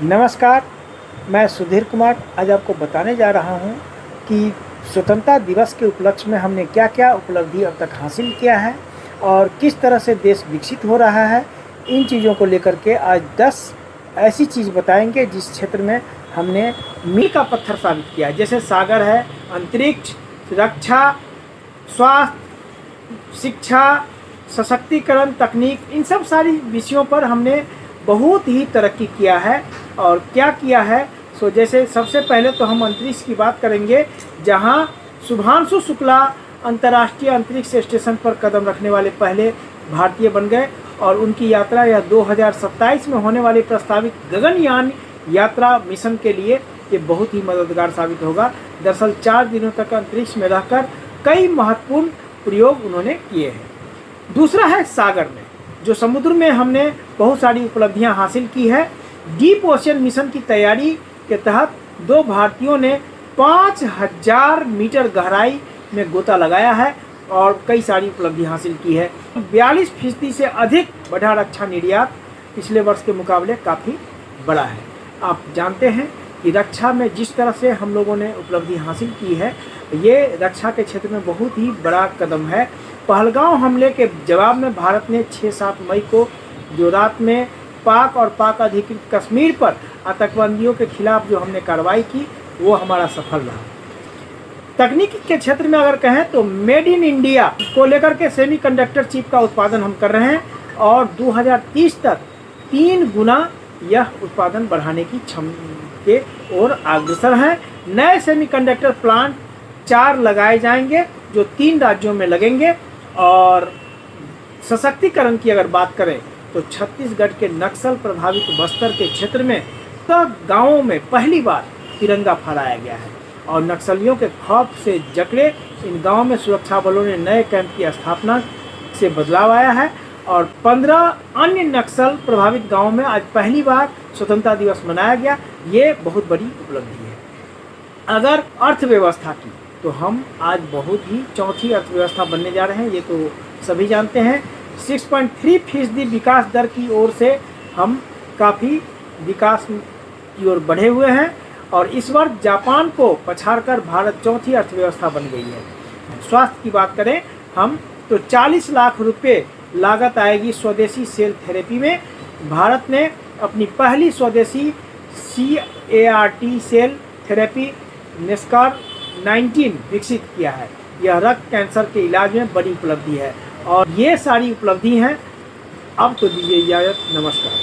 नमस्कार, मैं सुधीर कुमार आज आपको बताने जा रहा हूं कि स्वतंत्रता दिवस के उपलक्ष्य में हमने क्या-क्या उपलब्धि अब तक हासिल किया है और किस तरह से देश विकसित हो रहा है। इन चीज़ों को लेकर के आज 10 ऐसी चीज़ बताएंगे जिस क्षेत्र में हमने मील का पत्थर साबित किया, जैसे सागर है, अंतरिक्ष, रक्षा, स्वास्थ्य, शिक्षा, सशक्तिकरण, तकनीक, इन सब सारी विषयों पर हमने बहुत ही तरक्की किया है। और क्या किया है, सो जैसे सबसे पहले तो हम अंतरिक्ष की बात करेंगे, जहां शुभांशु शुक्ला अंतर्राष्ट्रीय अंतरिक्ष स्टेशन पर कदम रखने वाले पहले भारतीय बन गए और उनकी यात्रा यह 2027 में होने वाली प्रस्तावित गगनयान यात्रा मिशन के लिए ये बहुत ही मददगार साबित होगा। दरअसल 4 दिनों तक अंतरिक्ष में रहकर कई महत्वपूर्ण प्रयोग उन्होंने किए हैं। दूसरा है सागर में, जो समुद्र में हमने बहुत सारी उपलब्धियां हासिल की है। डीप ओशन मिशन की तैयारी के तहत 2 भारतीयों ने 5000 मीटर गहराई में गोता लगाया है और कई सारी उपलब्धि हासिल की है। 42% से अधिक बढ़ा रक्षा निर्यात पिछले वर्ष के मुकाबले काफ़ी बड़ा है। आप जानते हैं कि रक्षा में जिस तरह से हम लोगों ने उपलब्धि हासिल की है, ये रक्षा के क्षेत्र में बहुत ही बड़ा कदम है। पहलगांव हमले के जवाब में भारत ने 6-7 मई को जो रात में पाक और पाक अधिकृत कश्मीर पर आतंकवादियों के खिलाफ जो हमने कार्रवाई की, वो हमारा सफल रहा। तकनीकी के क्षेत्र में अगर कहें तो मेड इन इंडिया को लेकर के सेमीकंडक्टर चिप का उत्पादन हम कर रहे हैं और 2030 तक 3 गुना यह उत्पादन बढ़ाने की क्षमता के ओर अग्रसर हैं। नए सेमीकंडक्टर प्लांट 4 लगाए जाएंगे जो 3 राज्यों में लगेंगे। और सशक्तिकरण की अगर बात करें तो छत्तीसगढ़ के नक्सल प्रभावित बस्तर के क्षेत्र में तो गांवों में पहली बार तिरंगा फहराया गया है और नक्सलियों के खौफ से जकड़े इन गांवों में सुरक्षा बलों ने नए कैंप की स्थापना से बदलाव आया है और 15 अन्य नक्सल प्रभावित गांवों में आज पहली बार स्वतंत्रता दिवस मनाया गया। ये बहुत बड़ी उपलब्धि है। अगर अर्थव्यवस्था की तो हम आज बहुत ही चौथी अर्थव्यवस्था बनने जा रहे हैं, ये तो सभी जानते हैं। 6.3% विकास दर की ओर से हम काफ़ी विकास की ओर बढ़े हुए हैं और इस बार जापान को पछाड़कर भारत चौथी अर्थव्यवस्था बन गई है। स्वास्थ्य की बात करें हम तो 40 लाख रुपए लागत आएगी स्वदेशी सेल थेरेपी में। भारत ने अपनी पहली स्वदेशी CAR-T सेल थेरेपी नेस्कार 19 विकसित किया है। यह रक्त कैंसर के इलाज में बड़ी उपलब्धि है और ये सारी उपलब्धि हैं। अब तो दीजिए इजाज़त, नमस्कार।